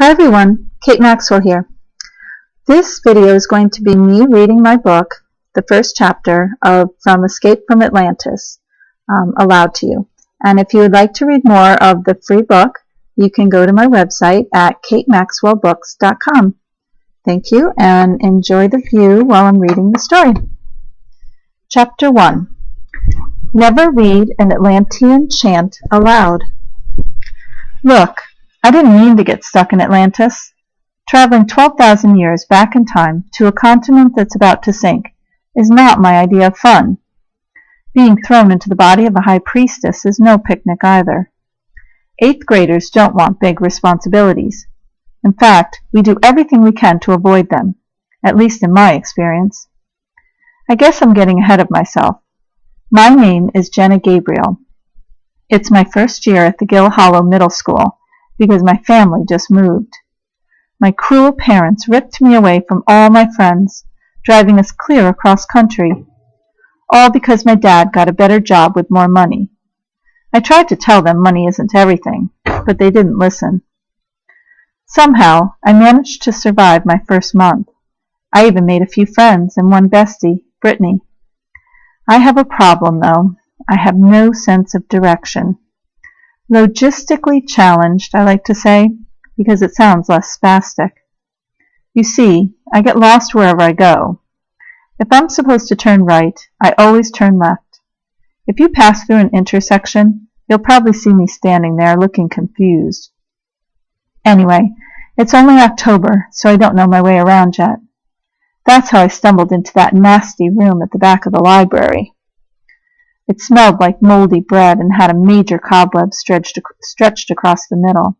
Hi everyone, Kate Maxwell here. This video is going to be me reading my book, the first chapter of From Escape from Atlantis, aloud to you. And if you would like to read more of the free book, you can go to my website at katemaxwellbooks.com. Thank you and enjoy the view while I'm reading the story. Chapter 1. Never read an Atlantean chant aloud. Look, I didn't mean to get stuck in Atlantis. Traveling 12,000 years back in time to a continent that's about to sink is not my idea of fun. Being thrown into the body of a high priestess is no picnic either. 8th graders don't want big responsibilities. In fact, we do everything we can to avoid them, at least in my experience. I guess I'm getting ahead of myself. My name is Jenna Gabriel. It's my first year at the Gill Hollow Middle School, because my family just moved. My cruel parents ripped me away from all my friends, driving us clear across country, all because my dad got a better job with more money. I tried to tell them money isn't everything, but they didn't listen. Somehow, I managed to survive my first month. I even made a few friends and one bestie, Brittany. I have a problem, though. I have no sense of direction. Logistically challenged, I like to say, because it sounds less spastic. You see, I get lost wherever I go. If I'm supposed to turn right, I always turn left. If you pass through an intersection, you'll probably see me standing there looking confused. Anyway, it's only October, so I don't know my way around yet. That's how I stumbled into that nasty room at the back of the library. It smelled like moldy bread and had a major cobweb stretched across the middle.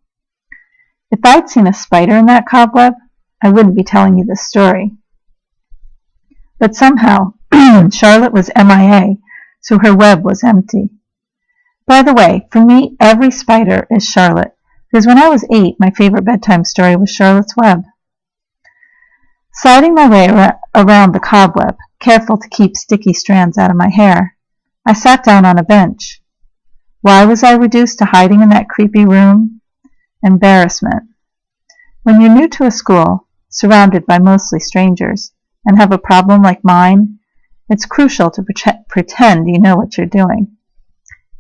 If I'd seen a spider in that cobweb, I wouldn't be telling you this story. But somehow, Charlotte was MIA, so her web was empty. By the way, for me, every spider is Charlotte, because when I was 8, my favorite bedtime story was Charlotte's Web. Sliding my way around the cobweb, careful to keep sticky strands out of my hair, I sat down on a bench. Why was I reduced to hiding in that creepy room? Embarrassment. When you're new to a school, surrounded by mostly strangers, and have a problem like mine, it's crucial to pretend you know what you're doing.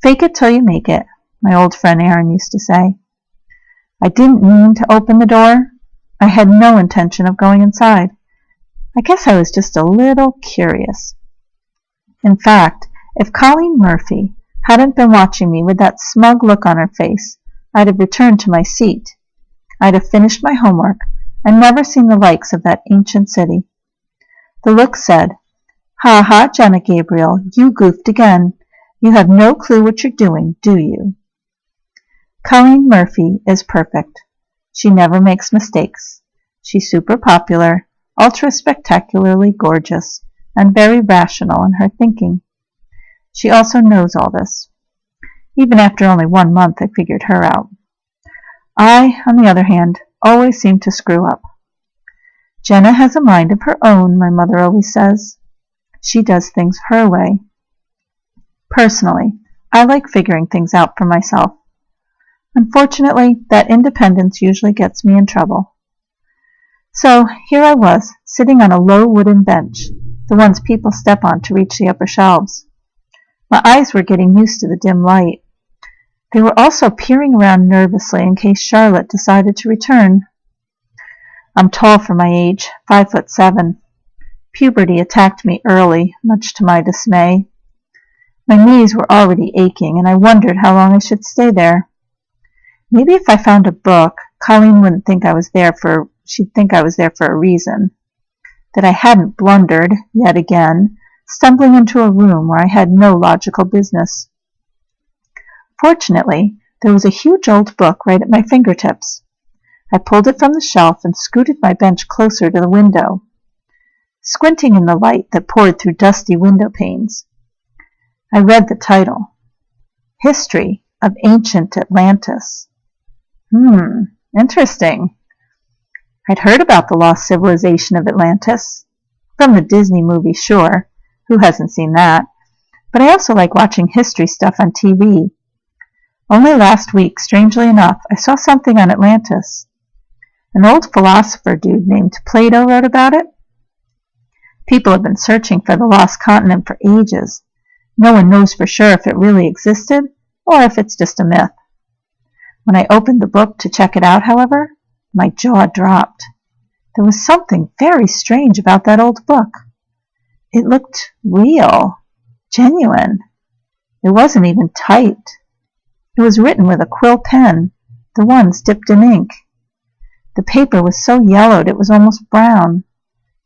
Fake it till you make it, my old friend Aaron used to say. I didn't mean to open the door. I had no intention of going inside. I guess I was just a little curious. In fact, if Colleen Murphy hadn't been watching me with that smug look on her face, I'd have returned to my seat. I'd have finished my homework and never seen the likes of that ancient city. The look said, "Ha ha, Jenna Gabriel, you goofed again. You have no clue what you're doing, do you?" Colleen Murphy is perfect. She never makes mistakes. She's super popular, ultra-spectacularly gorgeous, and very rational in her thinking. She also knows all this. Even after only 1 month, I figured her out. I, on the other hand, always seem to screw up. Jenna has a mind of her own, my mother always says. She does things her way. Personally, I like figuring things out for myself. Unfortunately, that independence usually gets me in trouble. So here I was, sitting on a low wooden bench, the ones people step on to reach the upper shelves. My eyes were getting used to the dim light. They were also peering around nervously in case Charlotte decided to return. I'm tall for my age, 5'7". Puberty attacked me early, much to my dismay. My knees were already aching, and I wondered how long I should stay there. Maybe if I found a book, Colleen wouldn't think I was there she'd think I was there for a reason. That I hadn't blundered, yet again, stumbling into a room where I had no logical business. Fortunately, there was a huge old book right at my fingertips. I pulled it from the shelf and scooted my bench closer to the window, squinting in the light that poured through dusty window panes. I read the title, History of Ancient Atlantis. Interesting. I'd heard about the lost civilization of Atlantis. From the Disney movie, sure. Who hasn't seen that? But I also like watching history stuff on TV. Only last week, strangely enough, I saw something on Atlantis. An old philosopher dude named Plato wrote about it. People have been searching for the lost continent for ages. No one knows for sure if it really existed or if it's just a myth. When I opened the book to check it out, however, my jaw dropped. There was something very strange about that old book. It looked real, genuine. It wasn't even typed. It was written with a quill pen, the ones dipped in ink. The paper was so yellowed it was almost brown.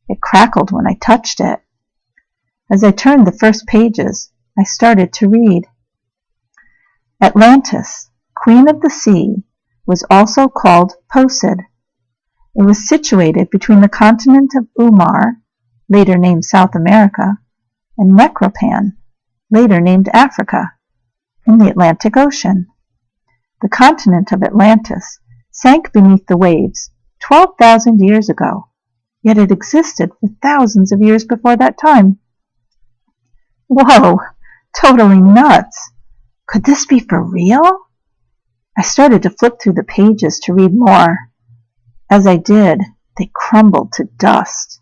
It crackled when I touched it. As I turned the first pages, I started to read. Atlantis, Queen of the Sea, was also called Posid. It was situated between the continent of Umar, later named South America, and Necropan, later named Africa, in the Atlantic Ocean. The continent of Atlantis sank beneath the waves 12,000 years ago, yet it existed for thousands of years before that time. Whoa, totally nuts. Could this be for real? I started to flip through the pages to read more. As I did, they crumbled to dust.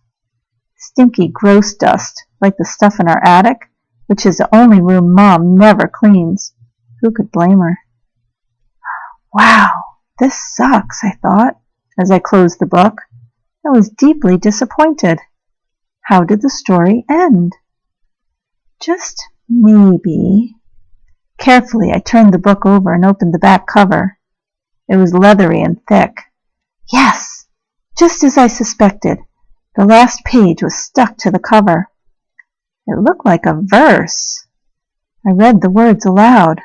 Stinky, gross dust, like the stuff in our attic, which is the only room Mom never cleans. Who could blame her? Wow, this sucks, I thought, as I closed the book. I was deeply disappointed. How did the story end? Just maybe. Carefully, I turned the book over and opened the back cover. It was leathery and thick. Yes, just as I suspected. The last page was stuck to the cover. It looked like a verse. I read the words aloud.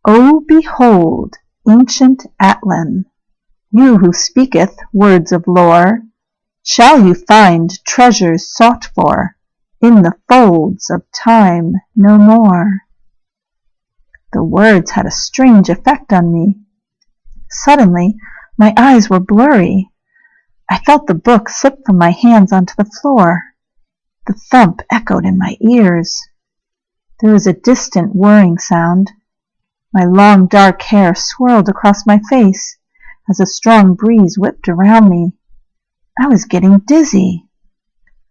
O behold, ancient Atlan, you who speaketh words of lore, shall you find treasures sought for in the folds of time no more. The words had a strange effect on me. Suddenly, my eyes were blurry. I felt the book slip from my hands onto the floor. The thump echoed in my ears. There was a distant whirring sound. My long dark hair swirled across my face as a strong breeze whipped around me. I was getting dizzy.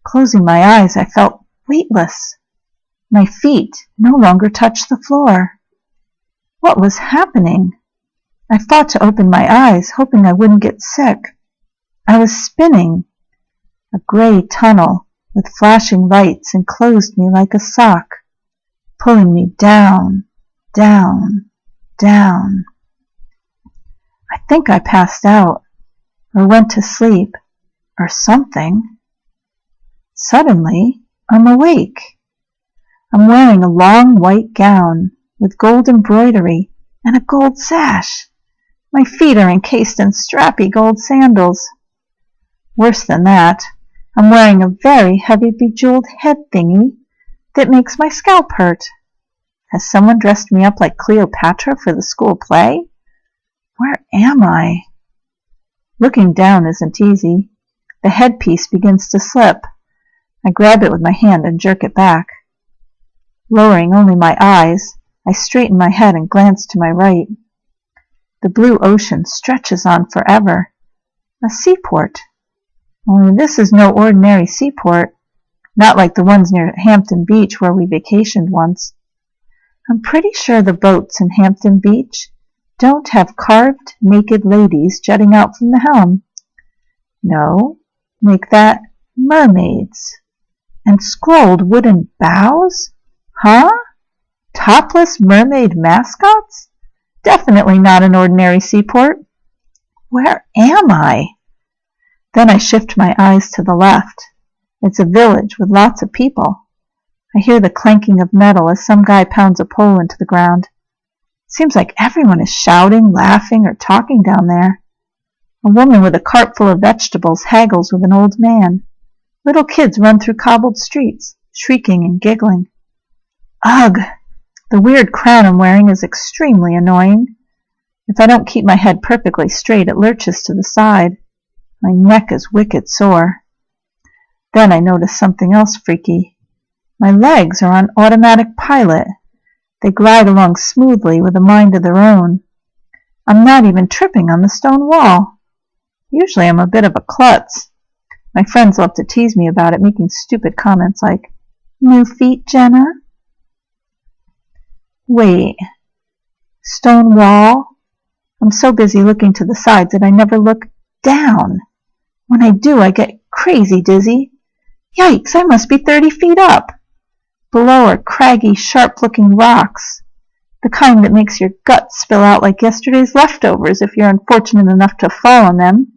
Closing my eyes, I felt weightless. My feet no longer touched the floor. What was happening? I fought to open my eyes, hoping I wouldn't get sick. I was spinning. A gray tunnel with flashing lights enclosed me like a sock, pulling me down, down, down. I think I passed out, or went to sleep, or something. Suddenly, I'm awake. I'm wearing a long white gown with gold embroidery and a gold sash. My feet are encased in strappy gold sandals. Worse than that, I'm wearing a very heavy bejeweled head thingy that makes my scalp hurt. Has someone dressed me up like Cleopatra for the school play? Where am I? Looking down isn't easy. The headpiece begins to slip. I grab it with my hand and jerk it back. Lowering only my eyes, I straighten my head and glance to my right. The blue ocean stretches on forever. A seaport. Only this is no ordinary seaport, not like the ones near Hampton Beach where we vacationed once. I'm pretty sure the boats in Hampton Beach don't have carved naked ladies jutting out from the helm. No, make that mermaids. And scrolled wooden bows? Huh? Topless mermaid mascots? Definitely not an ordinary seaport. Where am I? Then I shift my eyes to the left. It's a village with lots of people. I hear the clanking of metal as some guy pounds a pole into the ground. Seems like everyone is shouting, laughing, or talking down there. A woman with a cart full of vegetables haggles with an old man. Little kids run through cobbled streets, shrieking and giggling. Ugh! The weird crown I'm wearing is extremely annoying. If I don't keep my head perfectly straight, it lurches to the side. My neck is wicked sore. Then I notice something else freaky. My legs are on automatic pilot. They glide along smoothly with a mind of their own. I'm not even tripping on the stone wall. Usually I'm a bit of a klutz. My friends love to tease me about it, making stupid comments like, "New feet, Jenna?" Wait. Stone wall? I'm so busy looking to the sides that I never look down. When I do, I get crazy dizzy. Yikes, I must be 30 feet up. Below are craggy, sharp-looking rocks, the kind that makes your guts spill out like yesterday's leftovers if you're unfortunate enough to fall on them.